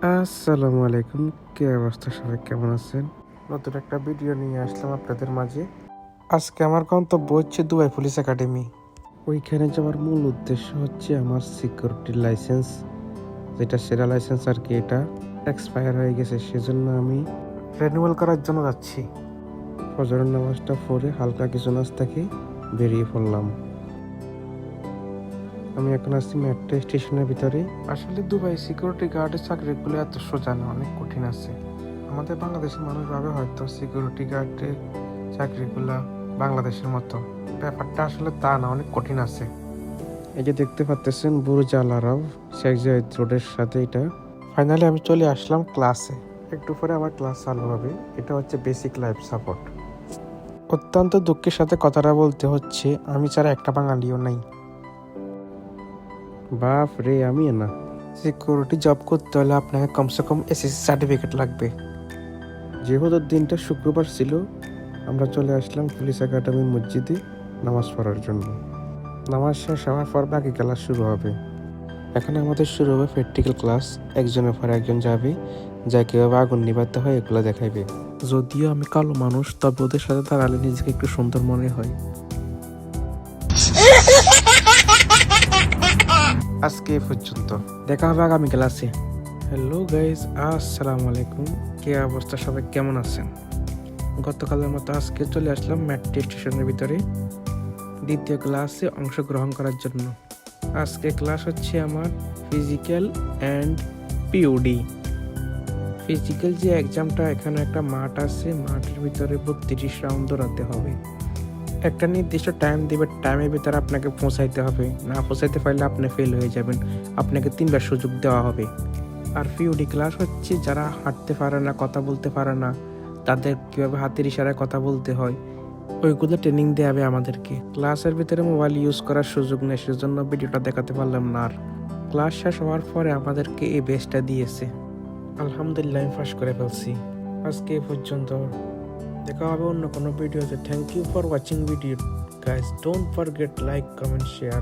আসসালামু আলাইকুম, কি অবস্থা? সবাই কেমন আছেন? নতুন একটা ভিডিও নিয়ে আসলাম আপনাদের মাঝে। আজকে আমার গন্তব্য হচ্ছে দুবাই পুলিশ একাডেমি। ওইখানে যাওয়ার মূল উদ্দেশ্য হচ্ছে আমার সিকিউরিটি লাইসেন্স, যেটা সেরা লাইসেন্স আর কি, এটা এক্সপায়ার হয়ে গেছে, সেজন্য আমি রিনিউয়াল করার জন্য যাচ্ছি। ফজরের নামাজটা পড়ে হালকা কিছু নাস্তা খেয়ে বেরিয়ে পড়লাম। আমি এখন আছি মেট্রো স্টেশনের ভিতরে। আসলে দুবাই সিকিউরিটি গার্ডের চাকরিগুলো এত সোজা না, অনেক কঠিন আছে। আমাদের বাংলাদেশের মানুষ ভাবে হয়তো সিকিউরিটি গার্ডের চাকরিগুলা বাংলাদেশের মতো, ব্যাপারটা আসলে তা না, অনেক কঠিন আছে। এই যে দেখতে পাচ্ছেন বুরুজ আল আরব, শেখ জায়েদ রোডের সাথে এটা। ফাইনালি আমি চলে আসলাম ক্লাসে। একটু পরে আমার ক্লাস চালু হবে। এটা হচ্ছে বেসিক লাইফ সাপোর্ট। অত্যন্ত দুঃখের সাথে কথাটা বলতে হচ্ছে, আমি ছাড়া একটা বাঙালিও নাই। বাপ রে, আমি না। সিকিউরিটি জব করতে হলে আপনাকে কমসে কম এসএসসি সার্টিফিকেট লাগবে। যেহেতু দিনটা শুক্রবার ছিল, আমরা চলে আসলাম পুলিশ একাডেমির মসজিদে নামাজ পড়ার জন্য। নামাজ শেষ হওয়ার পর বাকি ক্লাস শুরু হবে। এখানে আমাদের শুরু হবে প্র্যাকটিক্যাল ক্লাস। একজনের পর একজন যাবে, যা কীভাবে আগুন নিভাতে হয় এগুলো দেখাইবে। যদিও আমি কালো মানুষ, তবে ওদের সাথে দাঁড়ালে নিজেকে একটু সুন্দর মনে হয়। আজকে এই পর্যন্ত, দেখা হবে আগামী ক্লাসে। হ্যালো গাইজ, আসসালামু আলাইকুম। কে অবস্থা, সবাই কেমন আছেন? গতকালের মতো আজকে চলে আসলাম মেট্রো স্টেশনের ভিতরে দ্বিতীয় ক্লাসে অংশগ্রহণ করার জন্য। আজকে ক্লাস হচ্ছে আমার ফিজিক্যাল অ্যান্ড পিওডি। ফিজিক্যাল যে এক্সামটা, এখানে একটা মাঠ আছে, মাঠের ভিতরে 32 রাউন্ড দৌড়াতে হবে। একটা নির্দিষ্ট টাইম দিবে, টাইমের ভিতরে আপনাকে পৌঁছাইতে হবে। না পৌঁছাইতে পারলে আপনি ফেল হয়ে যাবেন, আপনাকে 3বার সুযোগ দেওয়া হবে। আর পিওডি ক্লাস হচ্ছে যারা হাঁটতে পারে না, কথা বলতে পারে না, তাদের কীভাবে হাতের ইশারায় কথা বলতে হয় ওইগুলো ট্রেনিং দেওয়া হবে আমাদেরকে। ক্লাসের ভিতরে মোবাইল ইউজ করার সুযোগ নেই, সেজন্য ভিডিওটা দেখাতে পারলাম না। আর ক্লাস শেষ হওয়ার পরে আমাদেরকে এই বেস্টটা দিয়েছে। আলহামদুলিল্লাহ, আমি পাস করে ফেলছি। আজকে এই পর্যন্ত, দেখা হবে অন্য কোনো ভিডিওতে। Thank you for watching video guys. Don't forget like, comment, share.